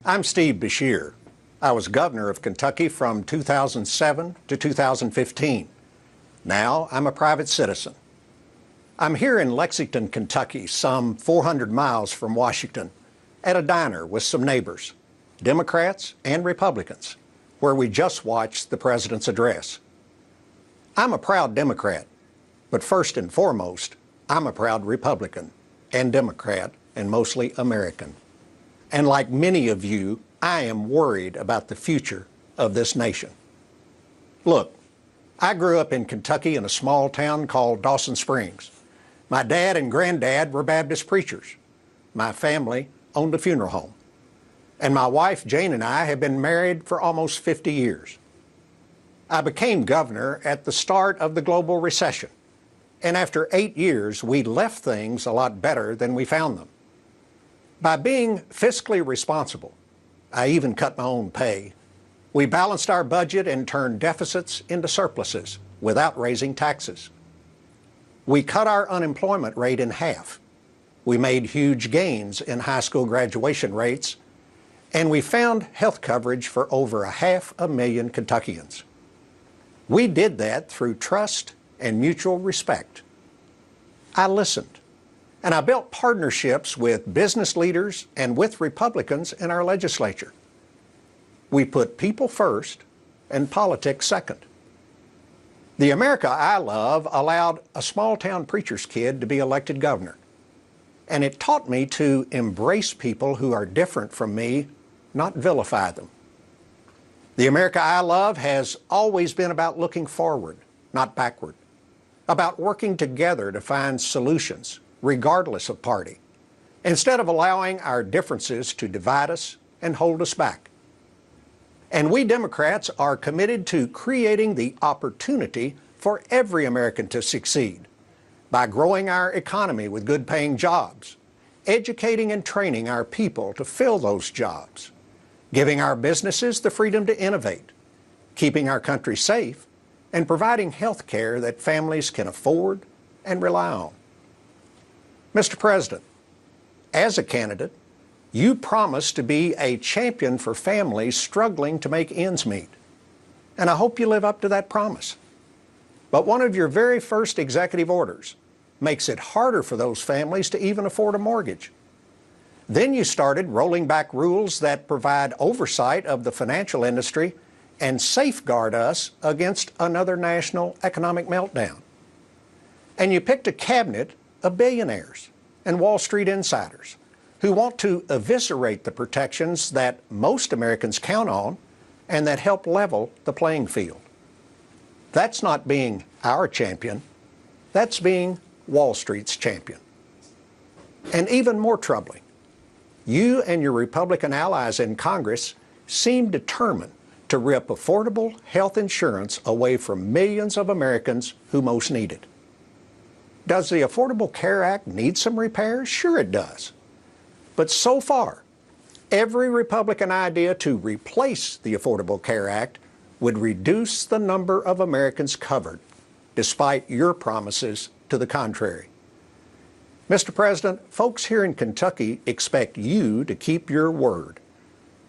I'm Steve Beshear. I was governor of Kentucky from 2007 to 2015. Now I'm a private citizen. I'm here in Lexington, Kentucky, some 400 miles from Washington, at a diner with some neighbors, Democrats and Republicans, where we just watched the president's address. I'm a proud Democrat, but first and foremost, I'm a proud Republican and Democrat and mostly American. And like many of you, I am worried about the future of this nation. Look, I grew up in Kentucky in a small town called Dawson Springs. My dad and granddad were Baptist preachers. My family owned a funeral home. And my wife, Jane, and I have been married for almost 50 years. I became governor at the start of the global recession. And after 8 years, we left things a lot better than we found them. By being fiscally responsible, I even cut my own pay. We balanced our budget and turned deficits into surpluses without raising taxes. We cut our unemployment rate in half. We made huge gains in high school graduation rates, and we found health coverage for over 500,000 Kentuckians. We did that through trust and mutual respect. I listened. And I built partnerships with business leaders and with Republicans in our legislature. We put people first and politics second. The America I love allowed a small-town preacher's kid to be elected governor. And it taught me to embrace people who are different from me, not vilify them. The America I love has always been about looking forward, not backward, about working together to find solutions regardless of party, instead of allowing our differences to divide us and hold us back. And we Democrats are committed to creating the opportunity for every American to succeed by growing our economy with good-paying jobs, educating and training our people to fill those jobs, giving our businesses the freedom to innovate, keeping our country safe, and providing health care that families can afford and rely on. Mr. President, as a candidate, you promised to be a champion for families struggling to make ends meet. And I hope you live up to that promise. But one of your very first executive orders makes it harder for those families to even afford a mortgage. Then you started rolling back rules that provide oversight of the financial industry and safeguard us against another national economic meltdown. And you picked a cabinet of billionaires and Wall Street insiders who want to eviscerate the protections that most Americans count on and that help level the playing field. That's not being our champion. That's being Wall Street's champion. And even more troubling, you and your Republican allies in Congress seem determined to rip affordable health insurance away from millions of Americans who most need it. Does the Affordable Care Act need some repairs? Sure it does. But so far, every Republican idea to replace the Affordable Care Act would reduce the number of Americans covered, despite your promises to the contrary. Mr. President, folks here in Kentucky expect you to keep your word,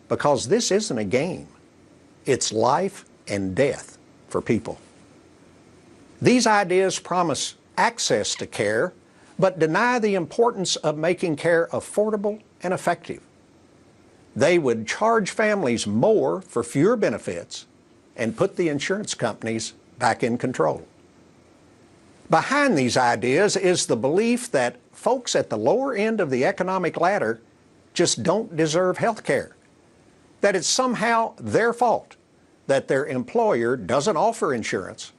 because this isn't a game. It's life and death for people. These ideas promise access to care, but deny the importance of making care affordable and effective. They would charge families more for fewer benefits and put the insurance companies back in control. Behind these ideas is the belief that folks at the lower end of the economic ladder just don't deserve health care, that it's somehow their fault that their employer doesn't offer insurance,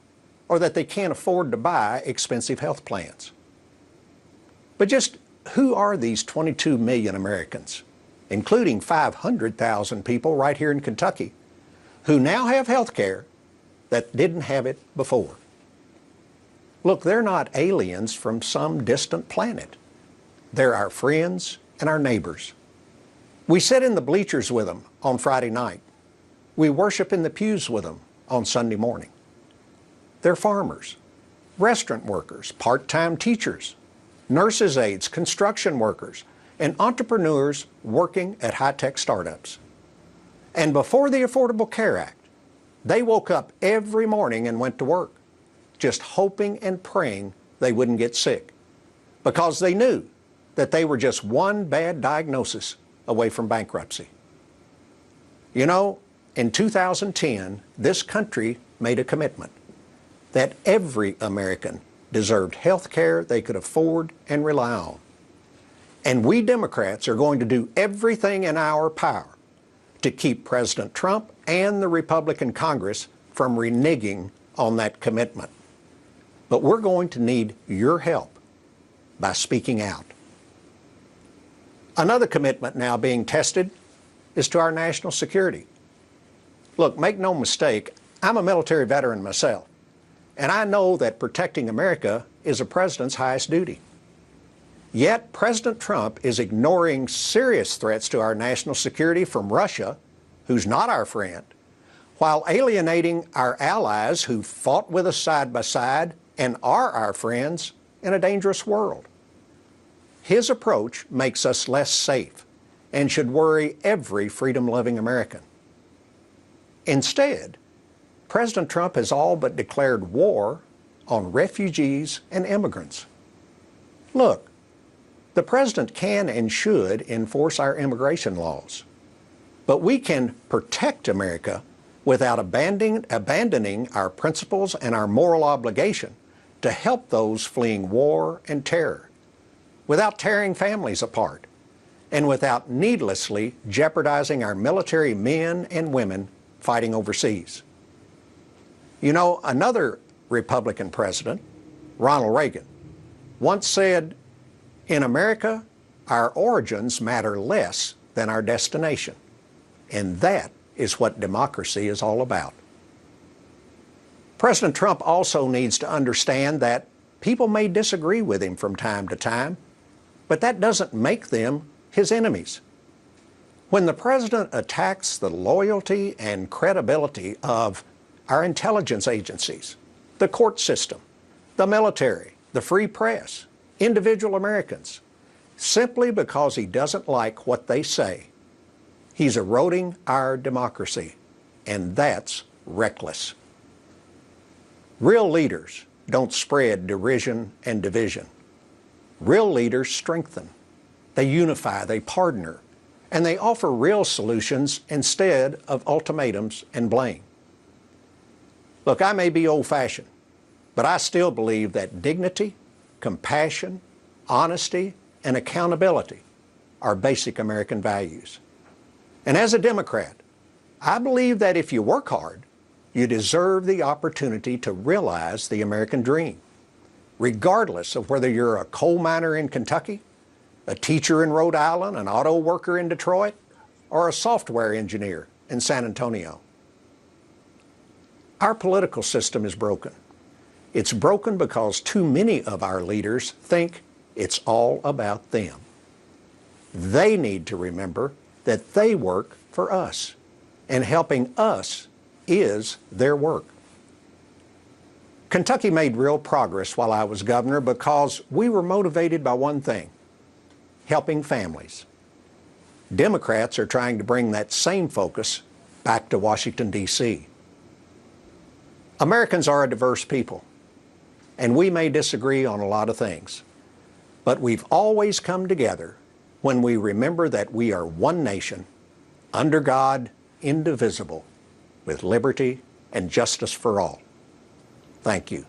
or that they can't afford to buy expensive health plans. But just who are these 22 million Americans, including 500,000 people right here in Kentucky, who now have health care that didn't have it before? Look, they're not aliens from some distant planet. They're our friends and our neighbors. We sit in the bleachers with them on Friday night. We worship in the pews with them on Sunday morning. They're farmers, restaurant workers, part-time teachers, nurses' aides, construction workers, and entrepreneurs working at high-tech startups. And before the Affordable Care Act, they woke up every morning and went to work, just hoping and praying they wouldn't get sick, because they knew that they were just one bad diagnosis away from bankruptcy. You know, in 2010, this country made a commitment that every American deserved health care they could afford and rely on. And we Democrats are going to do everything in our power to keep President Trump and the Republican Congress from reneging on that commitment. But we're going to need your help by speaking out. Another commitment now being tested is to our national security. Look, make no mistake, I'm a military veteran myself, and I know that protecting America is a president's highest duty. Yet President Trump is ignoring serious threats to our national security from Russia, who's not our friend, while alienating our allies who fought with us side by side and are our friends in a dangerous world. His approach makes us less safe and should worry every freedom-loving American. Instead, President Trump has all but declared war on refugees and immigrants. Look, the president can and should enforce our immigration laws, but we can protect America without abandoning our principles and our moral obligation to help those fleeing war and terror, without tearing families apart, and without needlessly jeopardizing our military men and women fighting overseas. You know, another Republican president, Ronald Reagan, once said, "In America, our origins matter less than our destination." And that is what democracy is all about. President Trump also needs to understand that people may disagree with him from time to time, but that doesn't make them his enemies. When the president attacks the loyalty and credibility of our intelligence agencies, the court system, the military, the free press, individual Americans, simply because he doesn't like what they say, he's eroding our democracy, and that's reckless. Real leaders don't spread derision and division. Real leaders strengthen. They unify, they partner, and they offer real solutions instead of ultimatums and blame. Look, I may be old-fashioned, but I still believe that dignity, compassion, honesty, and accountability are basic American values. And as a Democrat, I believe that if you work hard, you deserve the opportunity to realize the American dream, regardless of whether you're a coal miner in Kentucky, a teacher in Rhode Island, an auto worker in Detroit, or a software engineer in San Antonio. Our political system is broken. It's broken because too many of our leaders think it's all about them. They need to remember that they work for us, and helping us is their work. Kentucky made real progress while I was governor because we were motivated by one thing: helping families. Democrats are trying to bring that same focus back to Washington, D.C. Americans are a diverse people, and we may disagree on a lot of things, but we've always come together when we remember that we are one nation, under God, indivisible, with liberty and justice for all. Thank you.